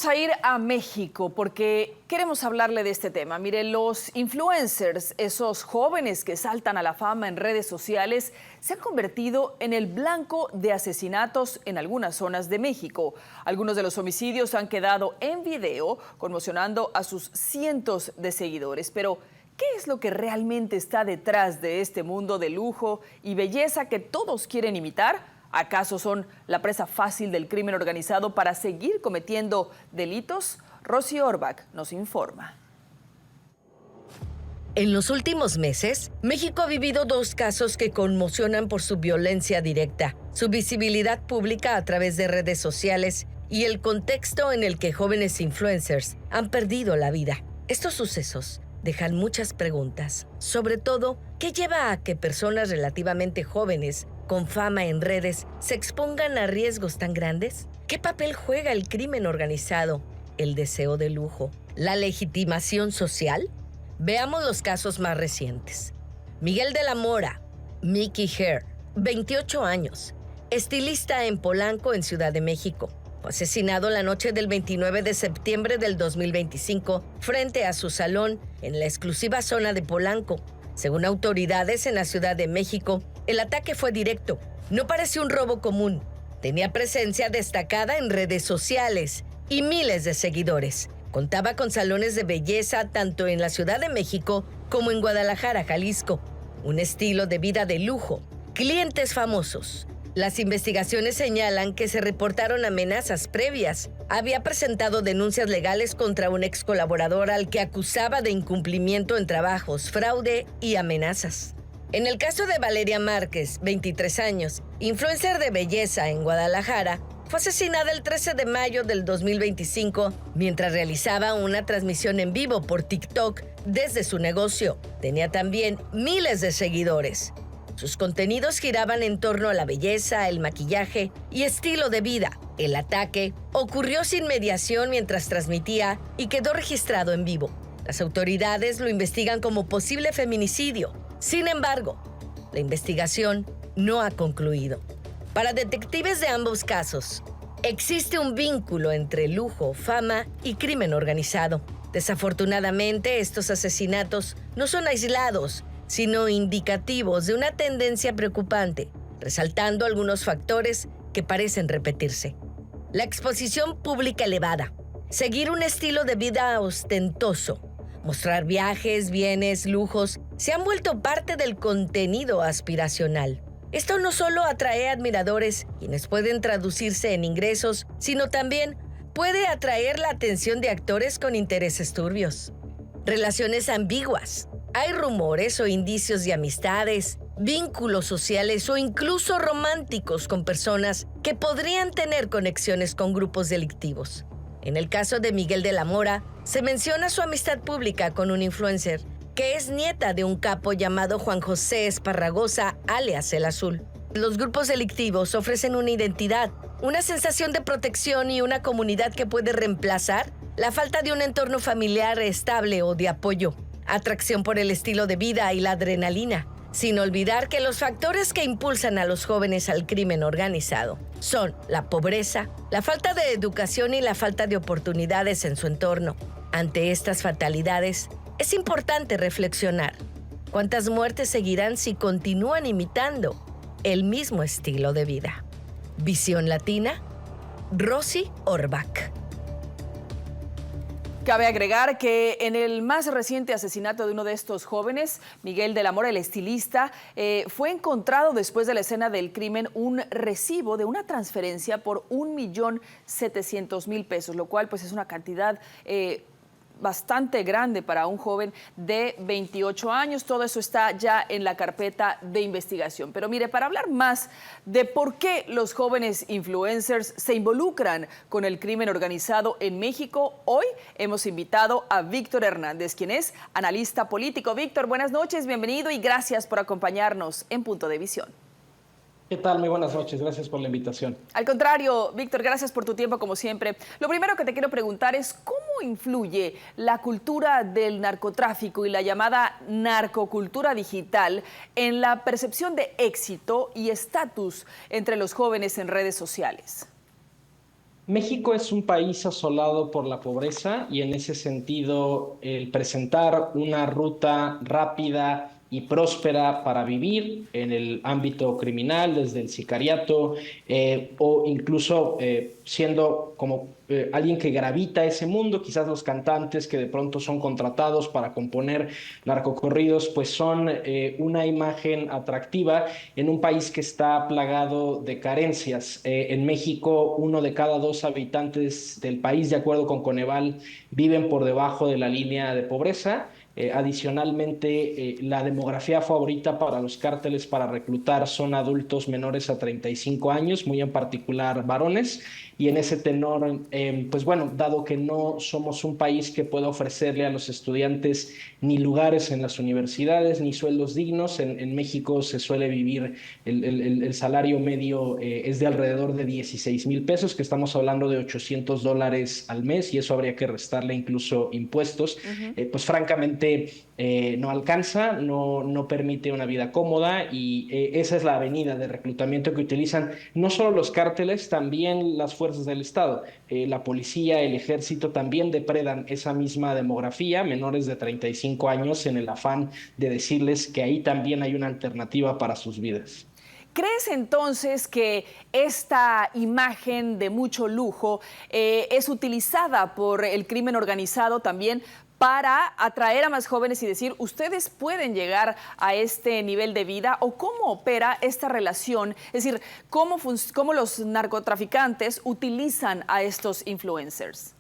vamos a ir a México porque queremos hablarle de este tema. Mire, los influencers, esos jóvenes que saltan a la fama en redes sociales, se han convertido en el blanco de asesinatos en algunas zonas de México. Algunos de los homicidios han quedado en video, conmocionando a sus cientos de seguidores. Pero, ¿qué es lo que realmente está detrás de este mundo de lujo y belleza que todos quieren imitar? ¿Acaso son la presa fácil del crimen organizado para seguir cometiendo delitos? Rosy Orbach nos informa. En los últimos meses, México ha vivido dos casos que conmocionan por su violencia directa, su visibilidad pública a través de redes sociales y el contexto en el que jóvenes influencers han perdido la vida. Estos sucesos dejan muchas preguntas, sobre todo, ¿qué lleva a que personas relativamente jóvenes con fama en redes se expongan a riesgos tan grandes? ¿Qué papel juega el crimen organizado, el deseo de lujo, la legitimación social? Veamos los casos más recientes. Miguel de la Mora, Mickey Hare, 28 años, estilista en Polanco, en Ciudad de México. Fue asesinado la noche del 29 de septiembre del 2025 frente a su salón en la exclusiva zona de Polanco. Según autoridades en la Ciudad de México, el ataque fue directo. No pareció un robo común. Tenía presencia destacada en redes sociales y miles de seguidores. Contaba con salones de belleza tanto en la Ciudad de México como en Guadalajara, Jalisco. Un estilo de vida de lujo. Clientes famosos. Las investigaciones señalan que se reportaron amenazas previas. Había presentado denuncias legales contra un ex colaborador al que acusaba de incumplimiento en trabajos, fraude y amenazas. En el caso de Valeria Márquez, 23 años, influencer de belleza en Guadalajara, fue asesinada el 13 de mayo del 2025 mientras realizaba una transmisión en vivo por TikTok desde su negocio. Tenía también miles de seguidores. Sus contenidos giraban en torno a la belleza, el maquillaje y estilo de vida. El ataque ocurrió sin mediación mientras transmitía y quedó registrado en vivo. Las autoridades lo investigan como posible feminicidio. Sin embargo, la investigación no ha concluido. Para detectives de ambos casos, existe un vínculo entre lujo, fama y crimen organizado. Desafortunadamente, estos asesinatos no son aislados, sino indicativos de una tendencia preocupante, resaltando algunos factores que parecen repetirse. La exposición pública elevada, seguir un estilo de vida ostentoso, mostrar viajes, bienes, lujos, se han vuelto parte del contenido aspiracional. Esto no solo atrae admiradores, quienes pueden traducirse en ingresos, sino también puede atraer la atención de actores con intereses turbios. Relaciones ambiguas. Hay rumores o indicios de amistades, vínculos sociales o incluso románticos con personas que podrían tener conexiones con grupos delictivos. En el caso de Miguel de la Mora, se menciona su amistad pública con un influencer que es nieta de un capo llamado Juan José Esparragosa, alias El Azul. Los grupos delictivos ofrecen una identidad, una sensación de protección y una comunidad que puede reemplazar la falta de un entorno familiar estable o de apoyo. Atracción por el estilo de vida y la adrenalina, sin olvidar que los factores que impulsan a los jóvenes al crimen organizado son la pobreza, la falta de educación y la falta de oportunidades en su entorno. Ante estas fatalidades, es importante reflexionar. ¿Cuántas muertes seguirán si continúan imitando el mismo estilo de vida? Visión Latina, Rosy Orbach. Cabe agregar que en el más reciente asesinato de uno de estos jóvenes, Miguel de la Mora, el estilista, fue encontrado después de la escena del crimen un recibo de una transferencia por 1.700.000 pesos, lo cual pues es una cantidad bastante grande para un joven de 28 años. Todo eso está ya en la carpeta de investigación. Pero mire, para hablar más de por qué los jóvenes influencers se involucran con el crimen organizado en México, hoy hemos invitado a Víctor Hernández, quien es analista político. Víctor, buenas noches, bienvenido y gracias por acompañarnos en Punto de Visión. ¿Qué tal? Muy buenas noches. Gracias por la invitación. Al contrario, Víctor, gracias por tu tiempo como siempre. Lo primero que te quiero preguntar es ¿cómo influye la cultura del narcotráfico y la llamada narcocultura digital en la percepción de éxito y estatus entre los jóvenes en redes sociales? México es un país asolado por la pobreza y en ese sentido el presentar una ruta rápida y próspera para vivir en el ámbito criminal, desde el sicariato o incluso siendo como alguien que gravita a ese mundo, quizás los cantantes que de pronto son contratados para componer narcocorridos, pues son una imagen atractiva en un país que está plagado de carencias. En México, 1 de cada 2 habitantes del país, de acuerdo con Coneval, viven por debajo de la línea de pobreza. Adicionalmente, la demografía favorita para los cárteles para reclutar son adultos menores a 35 años, muy en particular varones. Y en ese tenor, pues bueno, dado que no somos un país que pueda ofrecerle a los estudiantes ni lugares en las universidades, ni sueldos dignos, en México se suele vivir, el salario medio es de alrededor de 16,000 pesos, que estamos hablando de $800 al mes, y eso habría que restarle incluso impuestos. Pues francamente no alcanza, no permite una vida cómoda, y esa es la avenida de reclutamiento que utilizan no solo los cárteles, también las fuerzas del Estado. La policía, el ejército también depredan esa misma demografía, menores de 35 años, en el afán de decirles que ahí también hay una alternativa para sus vidas. ¿Crees entonces que esta imagen de mucho lujo es utilizada por el crimen organizado también para atraer a más jóvenes y decir, ustedes pueden llegar a este nivel de vida? ¿O cómo opera esta relación? Es decir, ¿cómo los narcotraficantes utilizan a estos influencers?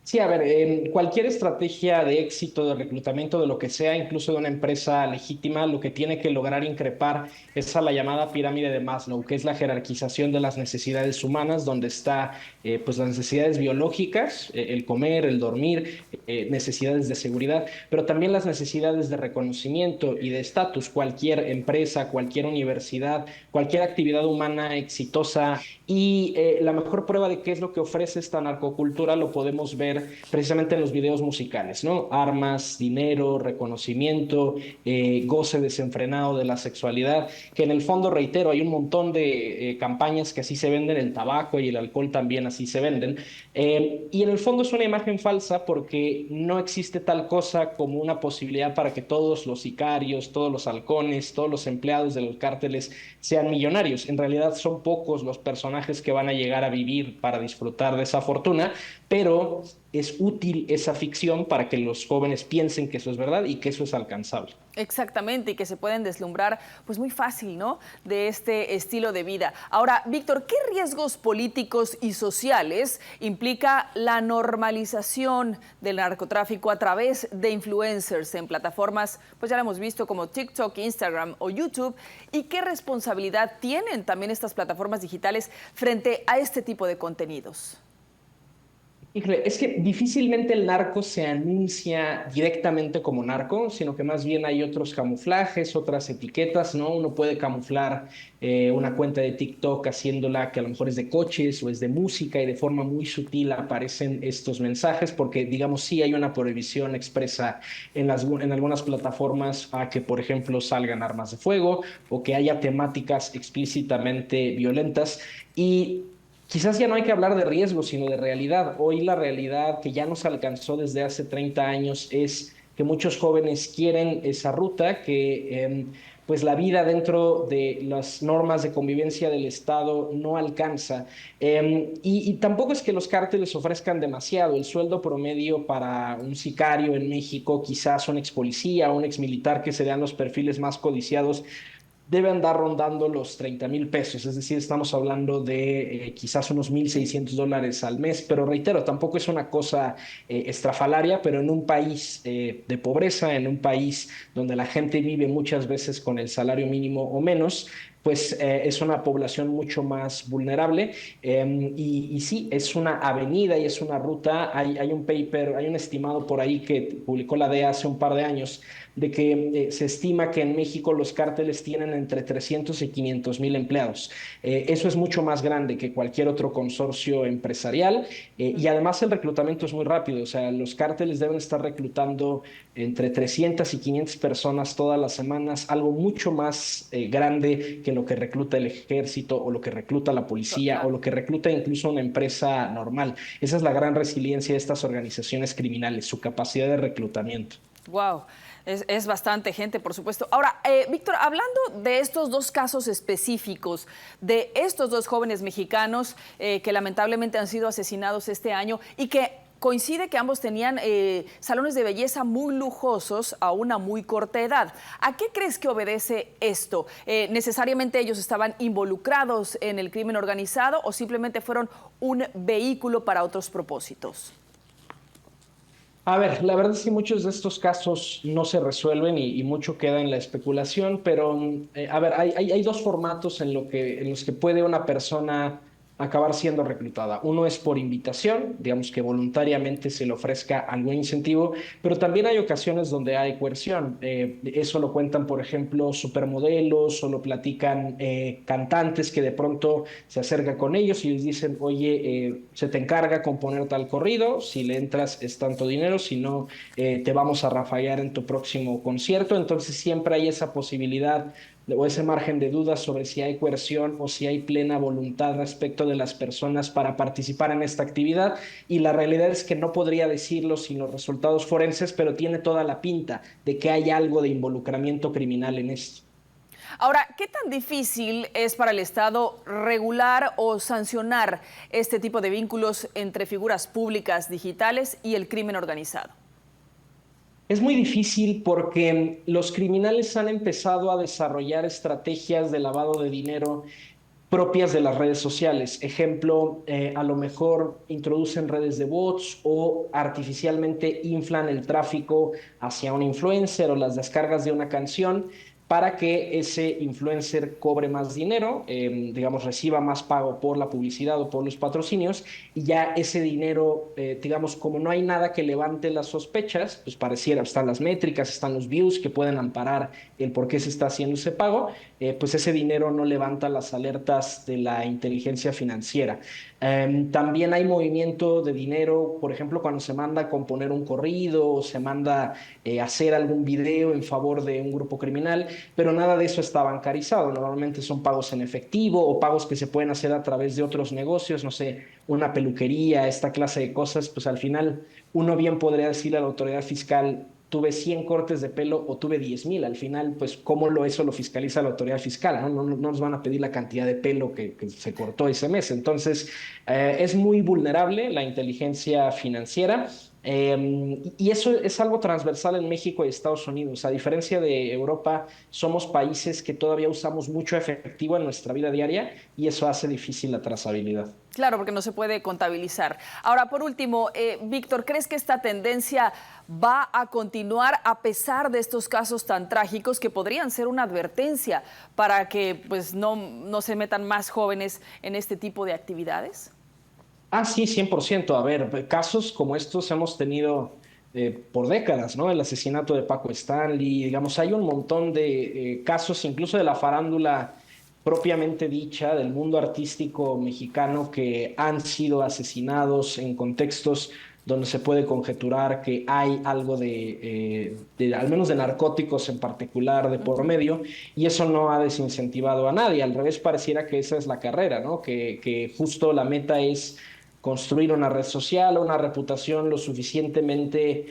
Sí, a ver, en cualquier estrategia de éxito, de reclutamiento, de lo que sea, incluso de una empresa legítima, lo que tiene que lograr increpar es a la llamada pirámide de Maslow, que es la jerarquización de las necesidades humanas, donde está pues las necesidades biológicas, el comer, el dormir, necesidades de seguridad, pero también las necesidades de reconocimiento y de estatus. Cualquier empresa, cualquier universidad, cualquier actividad humana exitosa, y la mejor prueba de qué es lo que ofrece esta narcocultura lo podemos ver precisamente en los videos musicales, ¿no? Armas, dinero, reconocimiento, goce desenfrenado de la sexualidad, que en el fondo, reitero, hay un montón de campañas que así se venden, el tabaco y el alcohol también así se venden, y en el fondo es una imagen falsa, porque no existe tal cosa como una posibilidad para que todos los sicarios, todos los halcones, todos los empleados de los cárteles sean millonarios. En realidad son pocos los personajes que van a llegar a vivir para disfrutar de esa fortuna, pero es útil esa ficción para que los jóvenes piensen que eso es verdad y que eso es alcanzable. Exactamente, y que se pueden deslumbrar pues muy fácil, ¿no?, de este estilo de vida. Ahora, Víctor, ¿qué riesgos políticos y sociales implica la normalización del narcotráfico a través de influencers en plataformas, pues ya lo hemos visto, como TikTok, Instagram o YouTube? ¿Y qué responsabilidad tienen también estas plataformas digitales frente a este tipo de contenidos? Híjole, es que difícilmente el narco se anuncia directamente como narco, sino que más bien hay otros camuflajes, otras etiquetas, ¿no? Uno puede camuflar una cuenta de TikTok haciéndola que a lo mejor es de coches o es de música, y de forma muy sutil aparecen estos mensajes, porque digamos sí hay una prohibición expresa en algunas plataformas a que, por ejemplo, salgan armas de fuego o que haya temáticas explícitamente violentas. Y quizás ya no hay que hablar de riesgo, sino de realidad. Hoy la realidad que ya nos alcanzó desde hace 30 años es que muchos jóvenes quieren esa ruta, que pues la vida dentro de las normas de convivencia del Estado no alcanza. Y tampoco es que los cárteles ofrezcan demasiado. El sueldo promedio para un sicario en México, quizás un ex policía o un ex militar, que serían los perfiles más codiciados, debe andar rondando los 30,000 pesos, es decir, estamos hablando de quizás unos $1,600 al mes, pero reitero, tampoco es una cosa estrafalaria, pero en un país de pobreza, en un país donde la gente vive muchas veces con el salario mínimo o menos, pues es una población mucho más vulnerable, y sí, es una avenida y es una ruta. Hay un paper, hay un estimado por ahí que publicó la DEA hace un par de años, de que se estima que en México los cárteles tienen entre 300 y 500 mil empleados. Eso es mucho más grande que cualquier otro consorcio empresarial, y además el reclutamiento es muy rápido. O sea, los cárteles deben estar reclutando entre 300 y 500 personas todas las semanas, algo mucho más grande que lo que recluta el ejército o lo que recluta la policía o lo que recluta incluso una empresa normal. Esa es la gran resiliencia de estas organizaciones criminales, su capacidad de reclutamiento. Wow. Es bastante gente, por supuesto. Ahora, Víctor, hablando de estos dos casos específicos, de estos dos jóvenes mexicanos que lamentablemente han sido asesinados este año y que coincide que ambos tenían salones de belleza muy lujosos a una muy corta edad. ¿A qué crees que obedece esto? ¿Necesariamente ellos estaban involucrados en el crimen organizado o simplemente fueron un vehículo para otros propósitos? A ver, la verdad es que muchos de estos casos no se resuelven y mucho queda en la especulación, pero a ver, hay dos formatos en los que puede una persona acabar siendo reclutada. Uno es por invitación, digamos que voluntariamente se le ofrezca algún incentivo, pero también hay ocasiones donde hay coerción. Eso lo cuentan, por ejemplo, supermodelos o lo platican cantantes que de pronto se acercan con ellos y les dicen, oye, se te encarga componer tal corrido, si le entras es tanto dinero, si no, te vamos a rafaguear en tu próximo concierto. Entonces siempre hay esa posibilidad o ese margen de dudas sobre si hay coerción o si hay plena voluntad respecto de las personas para participar en esta actividad, y la realidad es que no podría decirlo sin los resultados forenses, pero tiene toda la pinta de que hay algo de involucramiento criminal en esto. Ahora, ¿qué tan difícil es para el Estado regular o sancionar este tipo de vínculos entre figuras públicas digitales y el crimen organizado? Es muy difícil porque los criminales han empezado a desarrollar estrategias de lavado de dinero propias de las redes sociales. Ejemplo, a lo mejor introducen redes de bots o artificialmente inflan el tráfico hacia un influencer o las descargas de una canción para que ese influencer cobre más dinero, digamos, reciba más pago por la publicidad o por los patrocinios, y ya ese dinero, digamos, como no hay nada que levante las sospechas, pues pareciera, están las métricas, están los views que pueden amparar el por qué se está haciendo ese pago, pues ese dinero no levanta las alertas de la inteligencia financiera. También hay movimiento de dinero, por ejemplo, cuando se manda a componer un corrido o se manda hacer algún video en favor de un grupo criminal, pero nada de eso está bancarizado. Normalmente son pagos en efectivo o pagos que se pueden hacer a través de otros negocios, no sé, una peluquería, esta clase de cosas. Pues al final uno bien podría decirle a la autoridad fiscal, tuve 100 cortes de pelo o tuve 10,000. Al final, pues, eso lo fiscaliza la autoridad fiscal, ¿no? No nos van a pedir la cantidad de pelo que se cortó ese mes. Entonces, es muy vulnerable la inteligencia financiera. Y eso es algo transversal en México y Estados Unidos. A diferencia de Europa, somos países que todavía usamos mucho efectivo en nuestra vida diaria y eso hace difícil la trazabilidad. Claro, porque no se puede contabilizar. Ahora, por último, Víctor, ¿crees que esta tendencia va a continuar a pesar de estos casos tan trágicos que podrían ser una advertencia para que pues, no se metan más jóvenes en este tipo de actividades? Ah, sí, 100%. A ver, casos como estos hemos tenido por décadas, ¿no? El asesinato de Paco Stanley, digamos, hay un montón de casos, incluso de la farándula propiamente dicha, del mundo artístico mexicano, que han sido asesinados en contextos donde se puede conjeturar que hay algo al menos de narcóticos en particular, de por medio, y eso no ha desincentivado a nadie. Al revés, pareciera que esa es la carrera, ¿no? Que justo la meta es construir una red social o una reputación lo suficientemente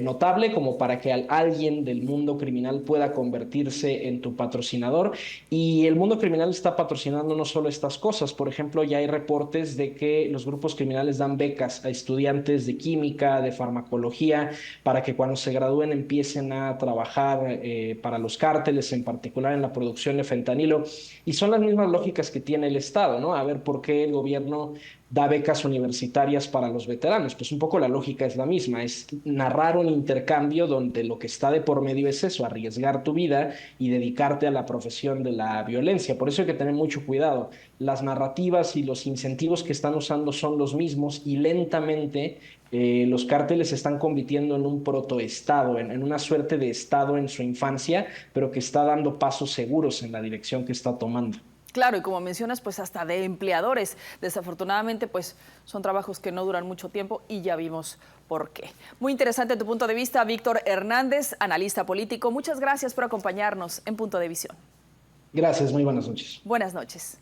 notable como para que alguien del mundo criminal pueda convertirse en tu patrocinador. Y el mundo criminal está patrocinando no solo estas cosas. Por ejemplo, ya hay reportes de que los grupos criminales dan becas a estudiantes de química, de farmacología, para que cuando se gradúen empiecen a trabajar para los cárteles, en particular en la producción de fentanilo. Y son las mismas lógicas que tiene el Estado, ¿no? A ver por qué el gobierno da becas universitarias para los veteranos. Pues un poco la lógica es la misma, es narrar un intercambio donde lo que está de por medio es eso, arriesgar tu vida y dedicarte a la profesión de la violencia. Por eso hay que tener mucho cuidado. Las narrativas y los incentivos que están usando son los mismos y lentamente los cárteles se están convirtiendo en un protoestado, en una suerte de estado en su infancia, pero que está dando pasos seguros en la dirección que está tomando. Claro, y como mencionas, pues hasta de empleadores. Desafortunadamente, pues son trabajos que no duran mucho tiempo y ya vimos por qué. Muy interesante tu punto de vista, Víctor Hernández, analista político. Muchas gracias por acompañarnos en Punto de Visión. Gracias, muy buenas noches. Buenas noches.